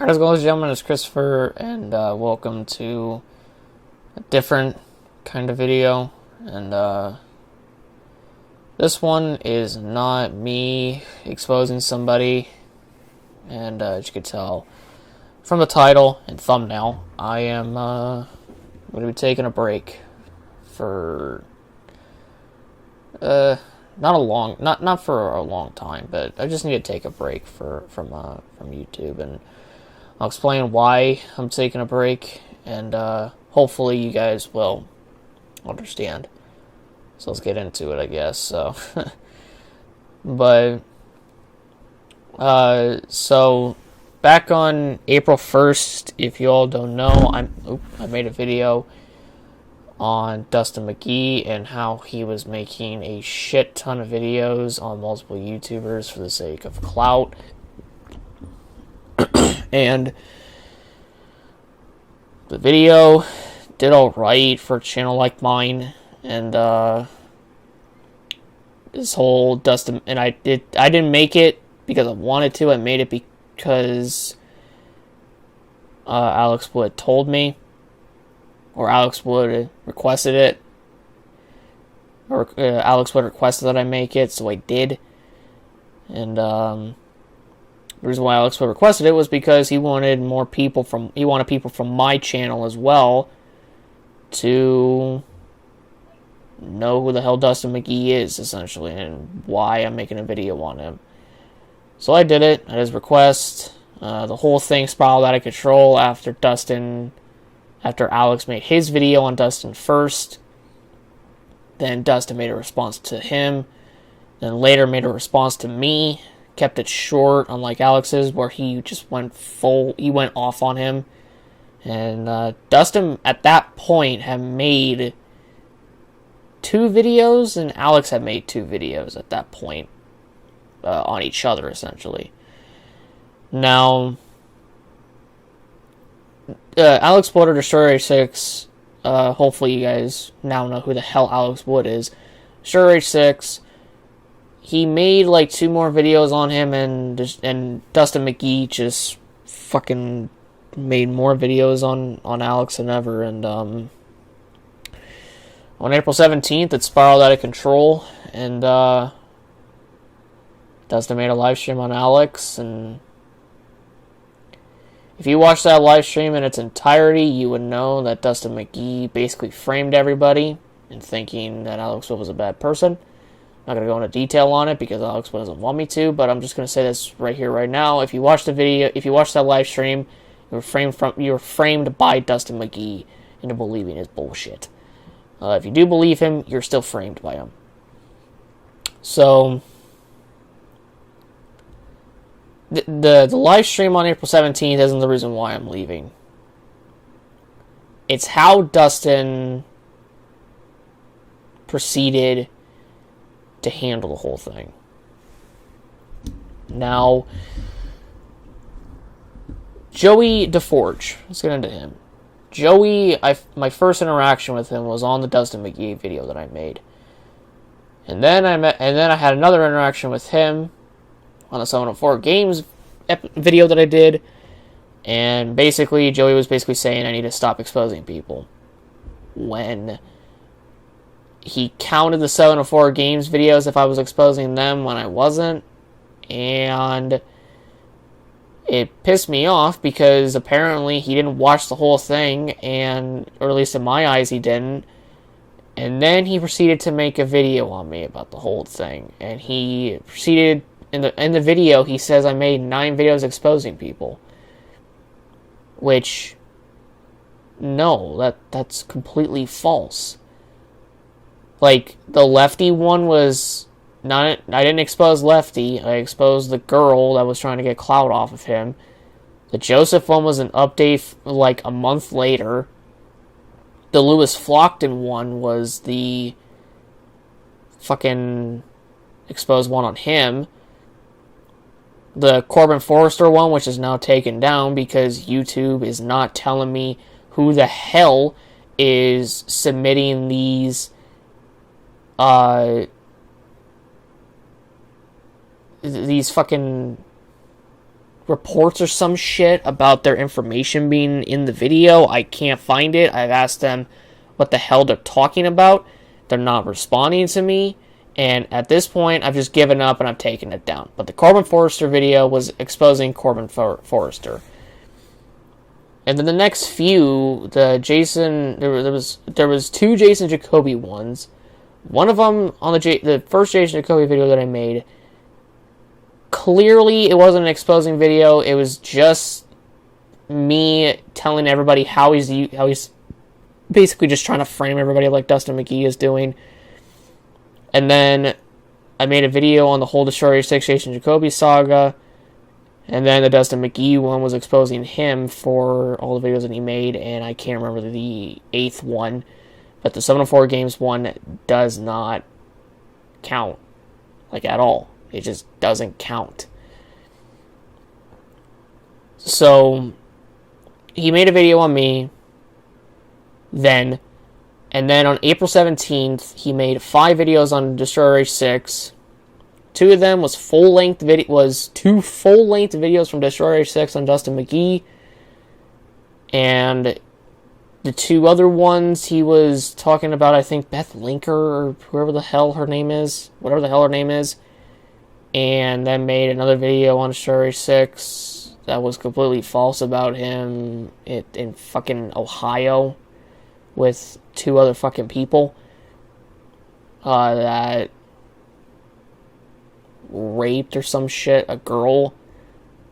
How's it going, ladies and gentlemen? It's Christopher, and welcome to a different kind of video. And this one is not me exposing somebody, and as you can tell from the title and thumbnail, I am going to be taking a break for not for a long time, but I just need to take a break from YouTube, and I'll explain why I'm taking a break, and hopefully you guys will understand. So let's get into it, I guess. So, so back on April 1st, if you all don't know, I made a video on Dustin McGee and how he was making a shit ton of videos on multiple YouTubers for the sake of clout. And the video did alright for a channel like mine, and this whole Dustin, and I didn't make it because I wanted to. I made it because Alex Wood told me, or Alex Wood requested it, or Alex Wood requested that I make it, so I did. And the reason why Alex Wood requested it was because he wanted people from my channel as well to know who the hell Dustin McGee is, essentially, and why I'm making a video on him. So I did it at his request. The whole thing spiraled out of control after Alex made his video on Dustin first. Then Dustin made a response to him. Then later made a response to me. Kept it short, unlike Alex's, where he just went off on him. And Dustin, at that point, had made 2 videos, and Alex had made 2 videos at that point, on each other, essentially. Now, Alex Wood or Destroyer 6, hopefully you guys now know who the hell Alex Wood is. Destroyer 6, he made like 2 more videos on him, and Dustin McGee just fucking made more videos on Alex than ever. And on April 17th, it spiraled out of control, and Dustin made a live stream on Alex, and if you watched that live stream in its entirety, you would know that Dustin McGee basically framed everybody in thinking that Alex Wood was a bad person. I'm not going to go into detail on it because Alex Wood doesn't want me to, but I'm just going to say this right here, right now. If you watched that live stream, you were framed by Dustin McGee into believing his bullshit. If you do believe him, you're still framed by him. So the live stream on April 17th isn't the reason why I'm leaving. It's how Dustin proceeded to handle the whole thing. Now, Joey DeForge, let's get into him. Joey, my first interaction with him was on the Dustin McGee video that I made, and then I had another interaction with him on the 704 Games video that I did, and basically Joey was saying I need to stop exposing people. When he counted the 704 Games videos if I was exposing them when I wasn't, and it pissed me off because apparently he didn't watch the whole thing, or at least in my eyes he didn't. And then he proceeded to make a video on me about the whole thing, and he proceeded in the video he says I made 9 videos exposing people, which no, that's completely false. Like, the Lefty one was not, I didn't expose Lefty, I exposed the girl that was trying to get clout off of him. The Joseph one was an update like a month later. The Lewis Flockton one was the fucking exposed one on him. The Corbin Forrester one, which is now taken down because YouTube is not telling me who the hell is submitting these fucking reports or some shit about their information being in the video. I can't find it. I've asked them what the hell they're talking about. They're not responding to me. And at this point, I've just given up and I've taken it down. But the Corbin Forrester video was exposing Corbin Forrester. And then the next few, there was two Jason Jacoby ones. One of them on the first Jason Jacoby video that I made, clearly it wasn't an exposing video. It was just me telling everybody how he's basically just trying to frame everybody like Dustin McGee is doing. And then I made a video on the whole Destroyer 6 Jason Jacoby saga. And then the Dustin McGee one was exposing him for all the videos that he made. And I can't remember the 8th one. But the 704 Games one does not count. Like, at all. It just doesn't count. So, he made a video on me then. And then on April 17th, he made 5 videos on Destroyer 6. 2 of them was two full-length videos from Destroyer 6 on Dustin McGee. And the 2 other ones, he was talking about, I think, Beth Linker, or whoever the hell her name is. Whatever the hell her name is. And then made another video on Destroyer 6 that was completely false about him in fucking Ohio with 2 other fucking people that raped or some shit a girl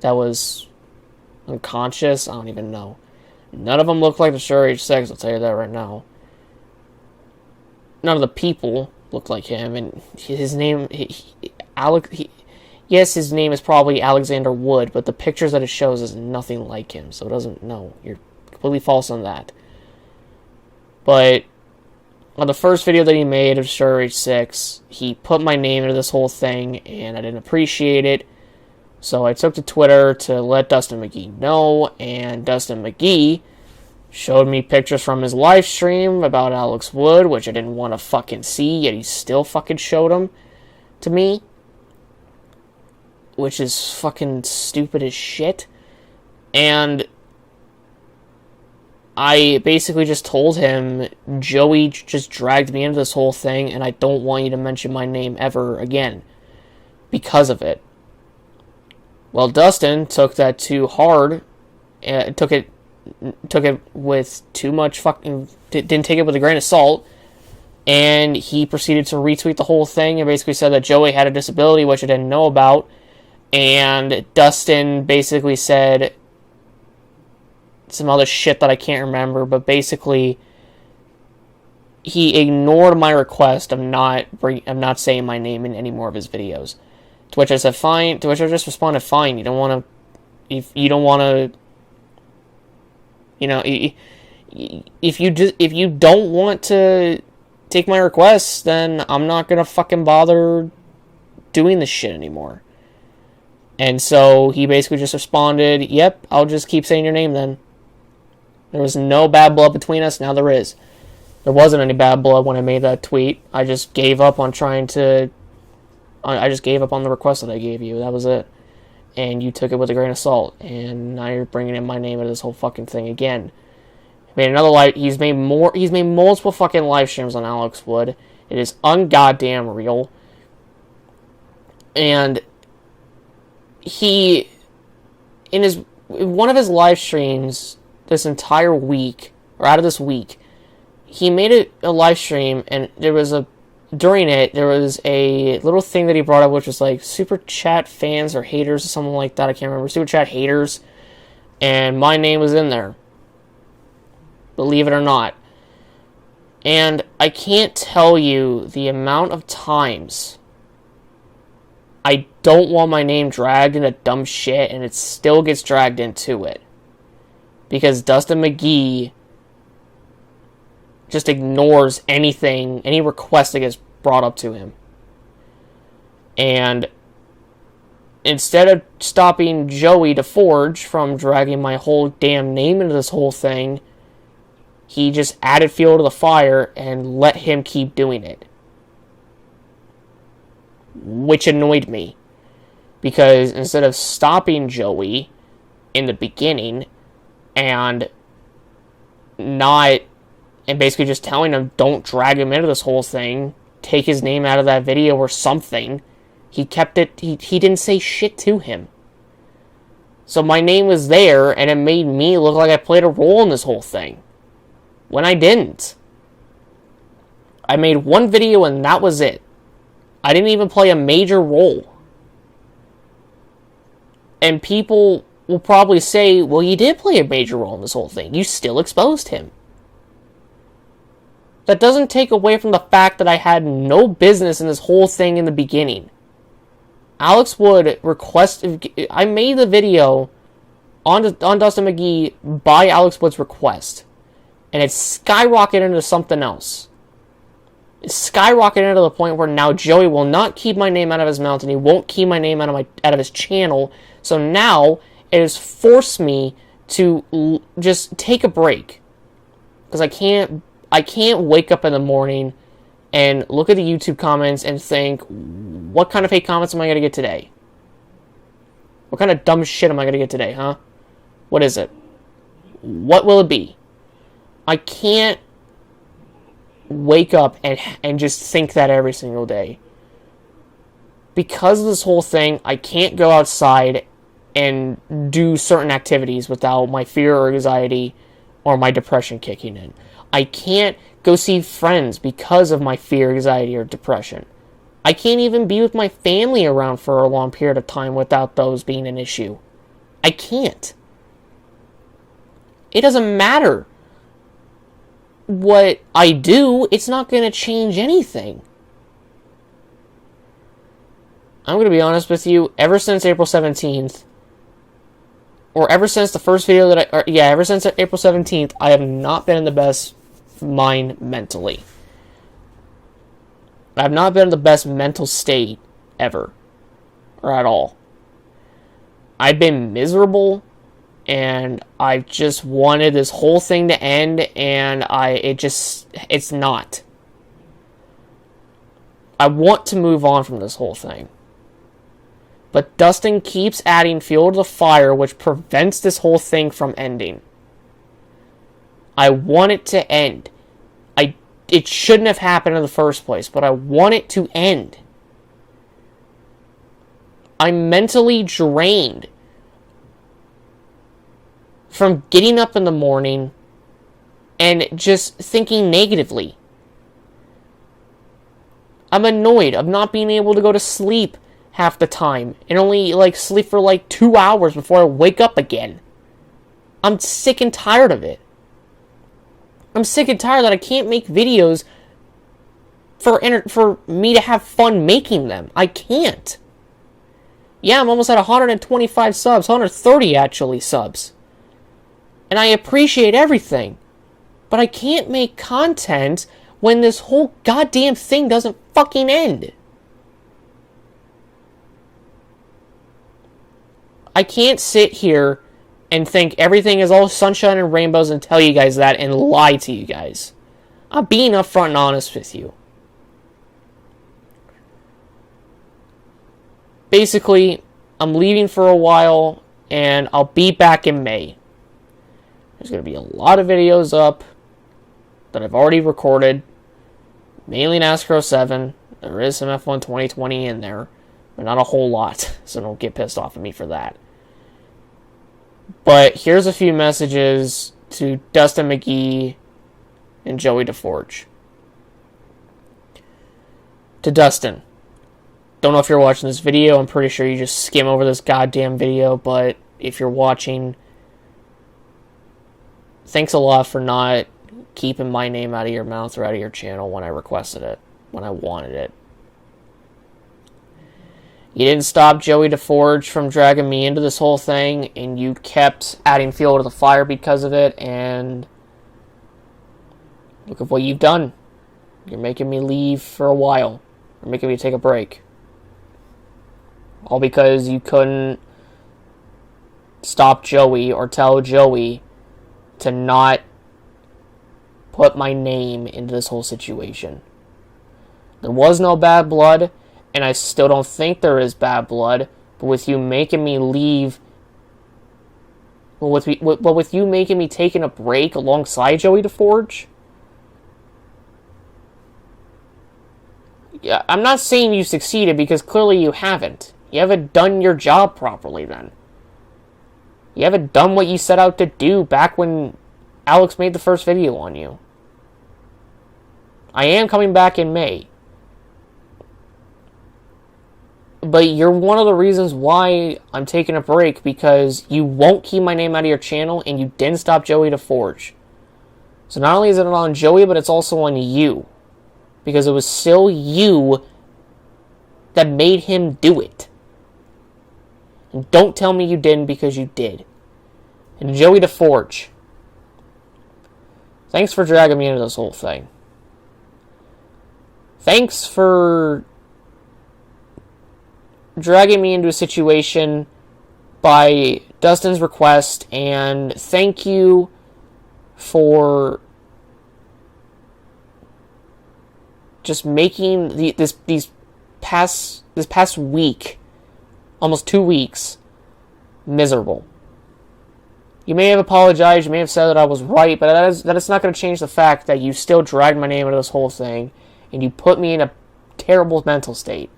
that was unconscious. I don't even know. None of them look like Destroyer 6, I'll tell you that right now. None of the people look like him, and his name, yes, his name is probably Alexander Wood, but the pictures that it shows is nothing like him, so it doesn't, no, you're completely false on that. But on the first video that he made of Destroyer 6, he put my name into this whole thing, and I didn't appreciate it. So I took to Twitter to let Dustin McGee know, and Dustin McGee showed me pictures from his live stream about Alex Wood, which I didn't want to fucking see, yet he still fucking showed them to me. Which is fucking stupid as shit. And I basically just told him, Joey just dragged me into this whole thing, and I don't want you to mention my name ever again because of it. Well, Dustin took that too hard, took it with too much fucking, didn't take it with a grain of salt, and he proceeded to retweet the whole thing and basically said that Joey had a disability, which I didn't know about, and Dustin basically said some other shit that I can't remember, but basically he ignored my request of not saying my name in any more of his videos. To which I said fine. To which I just responded, fine. You don't want to, if you don't want to, you know, if you don't want to take my requests, then I'm not gonna fucking bother doing this shit anymore. And so he basically just responded, yep, I'll just keep saying your name then. There was no bad blood between us, now there is. There wasn't any bad blood when I made that tweet. I just gave up on I just gave up on the request that I gave you. That was it. And you took it with a grain of salt. And now you're bringing in my name into this whole fucking thing again. He's made multiple fucking live streams on Alex Wood. It is ungoddamn real. And he, in one of his live streams this entire week, or out of this week, he made a live stream, and during it, there was a little thing that he brought up, which was like Super Chat fans or haters or something like that. I can't remember. Super Chat haters. And my name was in there. Believe it or not. And I can't tell you the amount of times I don't want my name dragged into dumb shit, and it still gets dragged into it. Because Dustin McGee just ignores any request that gets brought up to him. And instead of stopping Joey DeForge from dragging my whole damn name into this whole thing, he just added fuel to the fire and let him keep doing it. Which annoyed me. Because instead of stopping Joey in the beginning and basically just telling him, don't drag him into this whole thing, take his name out of that video or something, he kept it, he didn't say shit to him. So my name was there, and it made me look like I played a role in this whole thing, when I didn't. I made one video and that was it. I didn't even play a major role. And people will probably say, well, you did play a major role in this whole thing. You still exposed him. That doesn't take away from the fact that I had no business in this whole thing in the beginning. Alex Wood requested... I made the video on Dustin McGee by Alex Wood's request. And it skyrocketed into something else. It skyrocketed to the point where now Joey will not keep my name out of his mouth, and he won't keep my name out of his channel. So now it has forced me to just take a break, because I can't wake up in the morning and look at the YouTube comments and think, what kind of hate comments am I going to get today? What kind of dumb shit am I going to get today, huh? What is it? What will it be? I can't wake up and just think that every single day. Because of this whole thing, I can't go outside and do certain activities without my fear or anxiety or my depression kicking in. I can't go see friends because of my fear, anxiety, or depression. I can't even be with my family around for a long period of time without those being an issue. I can't. It doesn't matter what I do, it's not going to change anything. I'm going to be honest with you, ever since April 17th, or ever since the first video ever since April 17th, I have not been in the best mind mentally. I have not been in the best mental state ever, or at all. I've been miserable, and I just wanted this whole thing to end, and it's not. I want to move on from this whole thing. But Dustin keeps adding fuel to the fire, which prevents this whole thing from ending. I want it to end. It shouldn't have happened in the first place, but I want it to end. I'm mentally drained from getting up in the morning and just thinking negatively. I'm annoyed of not being able to go to sleep half the time and only sleep for 2 hours before I wake up again. I'm sick and tired of it. I'm sick and tired that I can't make videos for me to have fun making them. I can't. Yeah, I'm almost at 125 subs, 130 actually subs. And I appreciate everything. But I can't make content when this whole goddamn thing doesn't fucking end. I can't sit here and think everything is all sunshine and rainbows and tell you guys that and lie to you guys. I'm being upfront and honest with you. Basically, I'm leaving for a while and I'll be back in May. There's going to be a lot of videos up that I've already recorded, mainly NASCAR 07. There is some F1 2020 in there, but not a whole lot, so don't get pissed off at me for that. But here's a few messages to Dustin McGee and Joey DeForge. To Dustin, don't know if you're watching this video, I'm pretty sure you just skim over this goddamn video, but if you're watching, thanks a lot for not keeping my name out of your mouth or out of your channel when I requested it, when I wanted it. You didn't stop Joey DeForge from dragging me into this whole thing, and you kept adding fuel to the fire because of it, and look at what you've done. You're making me leave for a while. You're making me take a break. All because you couldn't stop Joey or tell Joey to not put my name into this whole situation. There was no bad blood, and I still don't think there is bad blood, But with you making me leave, with you making me taking a break alongside Joey DeForge, yeah, I'm not saying you succeeded, because clearly you haven't. You haven't done your job properly then. You haven't done what you set out to do back when Alex made the first video on you. I am coming back in May. But you're one of the reasons why I'm taking a break, because you won't keep my name out of your channel and you didn't stop Joey DeForge. So not only is it on Joey, but it's also on you. Because it was still you that made him do it. And don't tell me you didn't, because you did. And Joey DeForge, thanks for dragging me into this whole thing. Thanks for dragging me into a situation by Dustin's request, and thank you for just making this past week, almost 2 weeks, miserable. You may have apologized, you may have said that I was right, but that is not going to change the fact that you still dragged my name into this whole thing, and you put me in a terrible mental state.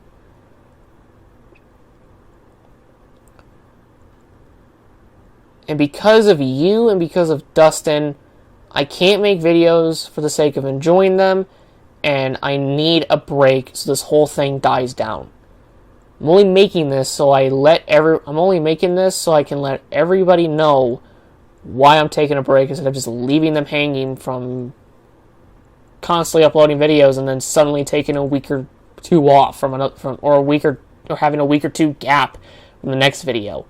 And because of you and because of Dustin, I can't make videos for the sake of enjoying them, and I need a break so this whole thing dies down. I'm only making this so I can let everybody know why I'm taking a break, instead of just leaving them hanging from constantly uploading videos and then suddenly taking a week or two off or having a week or two gap from the next video,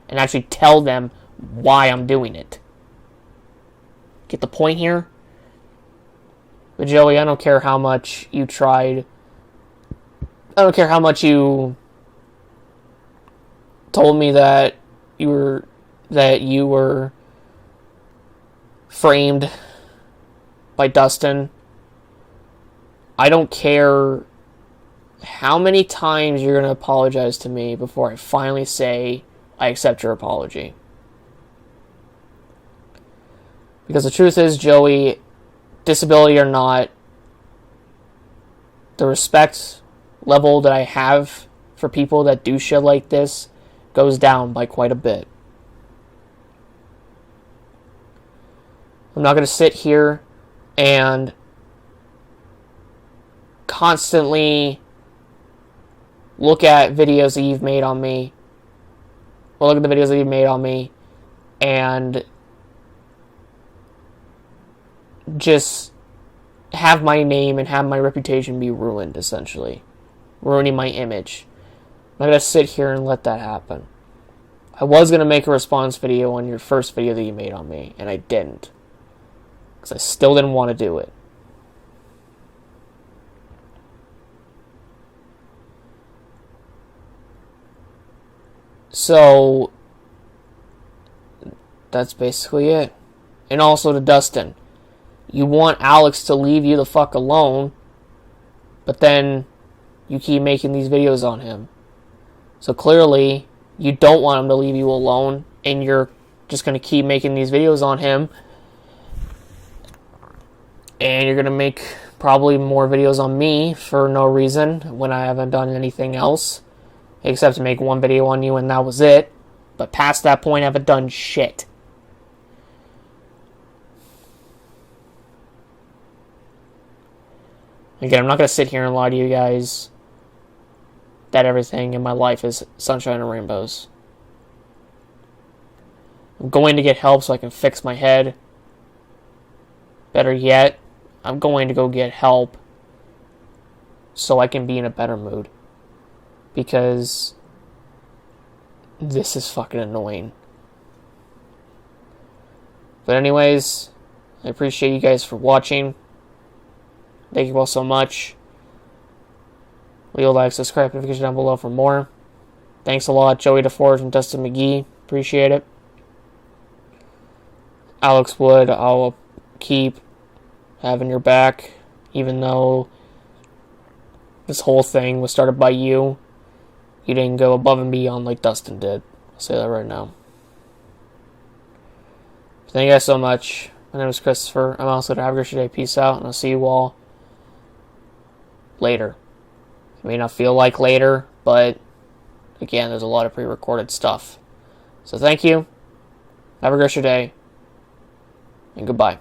and actually tell them why I'm doing it. Get the point here? But Joey, I don't care how much you tried. I don't care how much you told me that you were framed by Dustin. I don't care how many times you're going to apologize to me before I finally say I accept your apology. Because the truth is, Joey, disability or not, the respect level that I have for people that do shit like this goes down by quite a bit. I'm not going to sit here and constantly look at videos that you've made on me. Well, look at the videos that you've made on me and just have my name and have my reputation be ruined, essentially. Ruining my image. I'm not going to sit here and let that happen. I was going to make a response video on your first video that you made on me, and I didn't. Because I still didn't want to do it. So, that's basically it. And also to Dustin. You want Alex to leave you the fuck alone, but then you keep making these videos on him. So clearly, you don't want him to leave you alone, and you're just going to keep making these videos on him. And you're going to make probably more videos on me for no reason when I haven't done anything else. Except to make one video on you, and that was it. But past that point, I haven't done shit. Again, I'm not going to sit here and lie to you guys that everything in my life is sunshine and rainbows. I'm going to get help so I can fix my head. Better yet, I'm going to go get help so I can be in a better mood. Because this is fucking annoying. But anyways, I appreciate you guys for watching. Thank you all so much. Leave a like, subscribe, notification down below for more. Thanks a lot, Joey DeForge and Dustin McGee. Appreciate it. Alex Wood, I'll keep having your back, even though this whole thing was started by you. He didn't go above and beyond like Dustin did. I'll say that right now. Thank you guys so much. My name is Christopher. I'm also to have a great day. Peace out, and I'll see you all later. It may not feel like later, but again, there's a lot of pre-recorded stuff. So thank you. Have a great day, and goodbye.